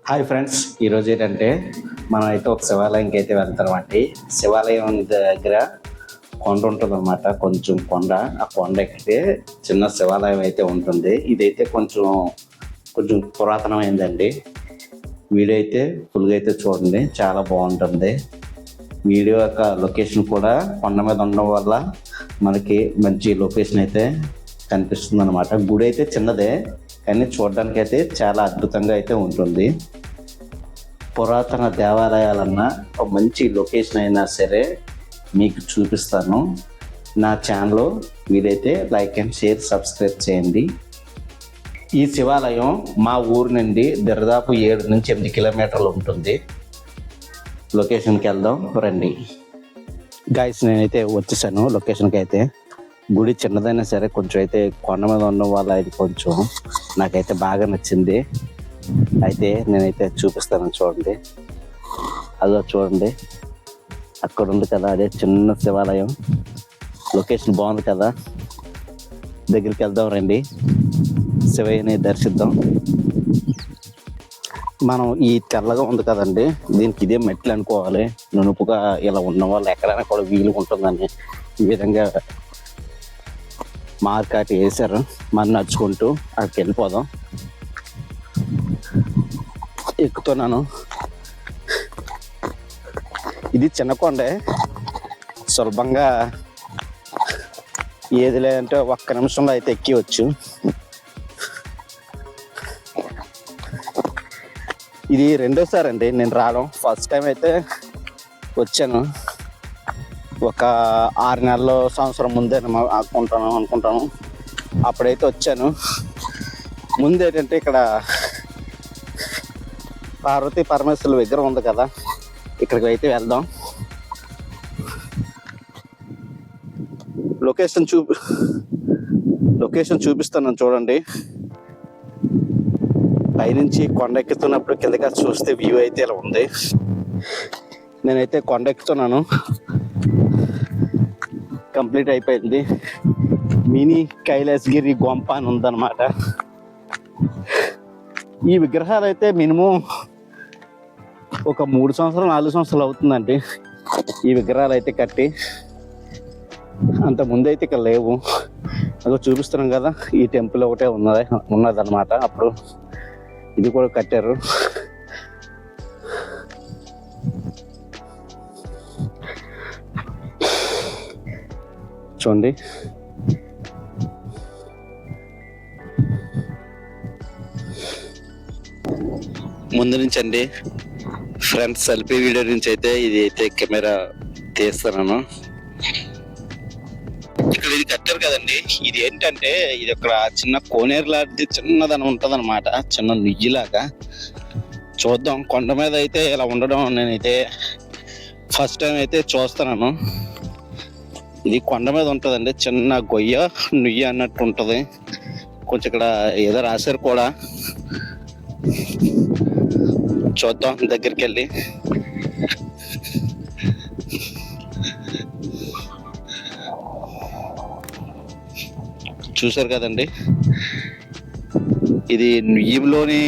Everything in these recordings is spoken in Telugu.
హాయ్ ఫ్రెండ్స్, ఈరోజు ఏంటంటే మనం అయితే ఒక శివాలయంకి అయితే వెళ్తామండి. శివాలయం దగ్గర కొండ ఉంటుంది అనమాట, కొంచెం కొండ. ఆ కొండ ఎక్కితే చిన్న శివాలయం అయితే ఉంటుంది. ఇదైతే కొంచెం పురాతనమైందండి. వీడియో అయితే ఫుల్గా అయితే చూడండి, చాలా బాగుంటుంది. వీడియో యొక్క లొకేషన్ కూడా కొండ మీద ఉండడం వల్ల మనకి మంచి లొకేషన్ అయితే కనిపిస్తుంది అనమాట. గుడి అయితే చిన్నదే కానీ చూడడానికి అయితే చాలా అద్భుతంగా అయితే ఉంటుంది. పురాతన దేవాలయాలన్నా ఒక మంచి లొకేషన్ అయినా సరే మీకు చూపిస్తాను. నా ఛానల్ వీలైతే లైక్ అండ్ షేర్, సబ్స్క్రైబ్ చేయండి. ఈ శివాలయం మా ఊరు నుండి దాదాపు 7 నుంచి 8 కిలోమీటర్లు ఉంటుంది. లొకేషన్కి వెళ్దాం రండి. గాయస్, నేనైతే వచ్చేసాను లొకేషన్కి. అయితే గుడి చిన్నదైనా సరే కొంచెం అయితే కొండ మీద ఉండడం వల్ల ఇది కొంచెం నాకైతే బాగా నచ్చింది. అయితే నేనైతే చూపిస్తాను, చూడండి. అదో చూడండి, అక్కడ ఉంది కదా, అదే చిన్న శివాలయం. లొకేషన్ బాగుంది కదా, దగ్గరికి వెళ్దాం రండి, శివయ్యని దర్శిద్దాం. మనం ఈ తెల్లగా ఉంది కదండి, దీనికి ఇదే మెట్లు అనుకోవాలి. నునుపుగా ఇలా ఉన్న వాళ్ళు ఎక్కడైనా కూడా వీలుగా ఉంటుందని ఈ విధంగా మార్కాటి వేశారు. మనం నడుచుకుంటూ అక్కడికి వెళ్ళిపోదాం. ఎక్కుతున్నాను. ఇది చిన్న కొండే, సులభంగా ఏది లేదంటే ఒక్క నిమిషంలో అయితే ఎక్కివచ్చు. ఇది రెండోసారి అండి నేను రావడం. ఫస్ట్ టైం అయితే వచ్చాను ఒక 6 నెలలు, సంవత్సరం ముందే అనుకుంటాను. అప్పుడైతే వచ్చాను. ముందు ఏంటంటే ఇక్కడ పార్వతీ పరమేశ్వరుల విగ్రహం ఉంది కదా, ఇక్కడికి అయితే వెళ్దాం. లొకేషన్ చూపిస్తాను చూడండి. పైనుంచి కొండ ఎక్కుతున్నప్పుడు కిందగా చూస్తే వ్యూ అయితే ఇలా ఉంది. నేనైతే కొండ ఎక్కుతున్నాను, కంప్లీట్ అయిపోయింది. మినీ కైలాసగిరి గొంప అని ఉందన్నమాట. ఈ విగ్రహాలు అయితే మినిమం ఒక 3 సంవత్సరాలు 4 సంవత్సరాలు అవుతుందండి ఈ విగ్రహాలు అయితే కట్టి. అంత ముందైతే ఇక్కడ లేవు. అదో చూపిస్తున్నాం కదా, ఈ టెంపుల్ ఒకటే ఉన్నదన్నమాట. అప్పుడు ఇది కూడా కట్టారు. చూడండి, ముందు నుంచి అండి ఫ్రంట్ సెల్ఫీ వీడియో నుంచి అయితే ఇది అయితే కెమెరా తీస్తున్నాను. ఇక్కడ ఇది కట్టారు కదండి, ఇది ఏంటంటే ఇది ఒక చిన్న కోనేరు లాంటిది చిన్నదని ఉంటది అనమాట, చిన్న నుయ్యిలాగా. చూద్దాం, కొండ మీద అయితే ఇలా ఉండడం నేనైతే ఫస్ట్ టైం అయితే చూస్తున్నాను. ఇది కొండ మీద ఉంటుందండి, చిన్న గొయ్య నుయ్యి అన్నట్టు ఉంటుంది. కొంచెం ఇక్కడ ఏదో రాశారు కూడా, చూద్దాం దగ్గరికి వెళ్ళి. చూసారు కదండి, ఇది నుయ్యిలోని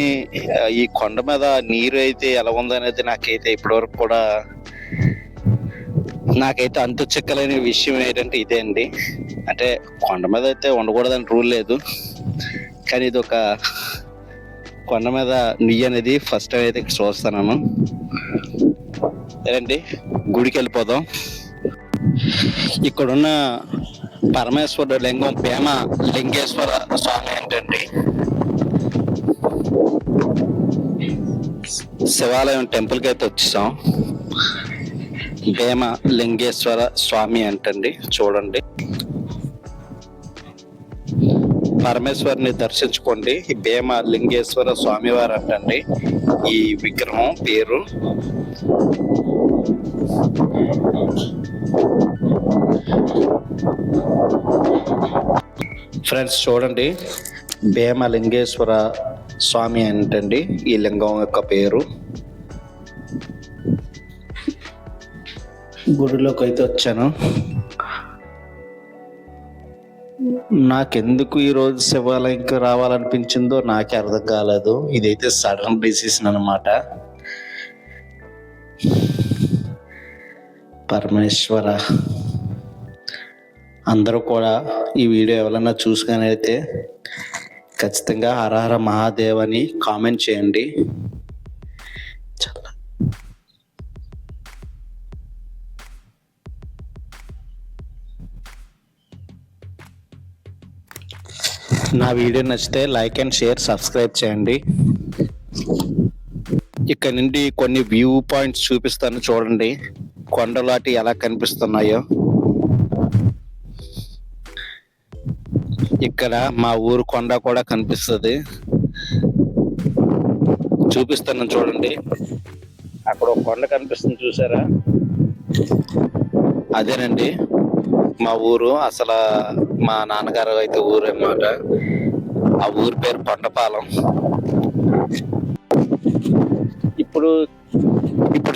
ఈ కొండ మీద నీరు అయితే ఎలా ఉందనేది నాకైతే ఇప్పటివరకు కూడా అంతు చిక్కలేని విషయం ఏంటంటే ఇదే అండి. అంటే కొండ మీద అయితే ఉండకూడదని రూల్ లేదు, కానీ ఇది ఒక కొండ మీద నుయ్యి అనేది ఫస్ట్ టైం అయితే చూస్తున్నాను. ఏంటండి, గుడికి వెళ్ళిపోదాం. ఇక్కడున్న పరమేశ్వరుడు లింగం భీమ లింగేశ్వర స్వామి ఏంటండి, శివాలయం టెంపుల్కి అయితే వచ్చేసాం. భీమ లింగేశ్వర స్వామి అంటండి, చూడండి. పరమేశ్వరిని దర్శించుకోండి. భీమ లింగేశ్వర స్వామి వారు అంటండి ఈ విగ్రహం పేరు. ఫ్రెండ్స్ చూడండి, భీమ లింగేశ్వర స్వామి అంటండి ఈ లింగం యొక్క పేరు. గుడిలోకి అయితే వచ్చాను. నాకెందుకు ఈరోజు శివాలయంకి రావాలనిపించిందో నాకే అర్థం కాలేదు. ఇదైతే సడన్ డిసిషన్ అనమాట. పరమేశ్వర, అందరూ కూడా ఈ వీడియో ఎవరన్నా చూసుకునైతే ఖచ్చితంగా హర హర మహాదేవ్ అని కామెంట్ చేయండి. నా వీడియో నచ్చితే లైక్ అండ్ షేర్, సబ్స్క్రైబ్ చేయండి. ఇక్కడ నుండి కొన్ని వ్యూ పాయింట్స్ చూపిస్తాను, చూడండి కొండలాటి ఎలా కనిపిస్తున్నాయో. ఇక్కడ మా ఊరు కొండ కూడా కనిపిస్తుంది, చూపిస్తాను చూడండి. అక్కడ ఒక కొండ కనిపిస్తుంది, చూసారా? అదేనండి మా ఊరు. అసలు మా నాన్నగారు అయితే ఊరు అన్నమాట. ఆ ఊరి పేరు కొండపాలెం. ఇప్పుడు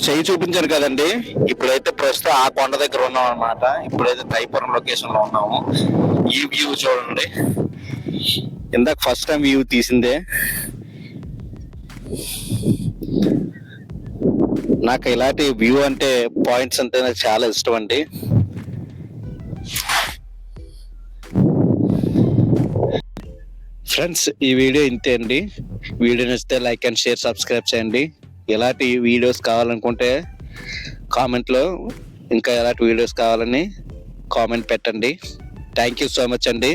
చెయ్యి చూపించాను కదండి, ఇప్పుడైతే ప్రస్తుతం ఆ కొండ దగ్గర ఉన్నాం అనమాట. ఇప్పుడైతే తైపురం లొకేషన్ లో ఉన్నాము. ఈ వ్యూ చూడండి, ఇందాక ఫస్ట్ టైం వ్యూ తీసిందే. నాకు ఇలాంటి వ్యూ అంటే, పాయింట్స్ అంటే నాకు చాలా ఇష్టం అండి. ఫ్రెండ్స్, ఈ వీడియో ఇంతే అండి. వీడియో నచ్చితే లైక్ అండ్ షేర్, సబ్స్క్రైబ్ చేయండి. ఎలాంటి వీడియోస్ కావాలనుకుంటే కామెంట్లో ఇంకా ఎలాంటి వీడియోస్ కావాలని కామెంట్ పెట్టండి. థ్యాంక్ యూ సో మచ్ అండి.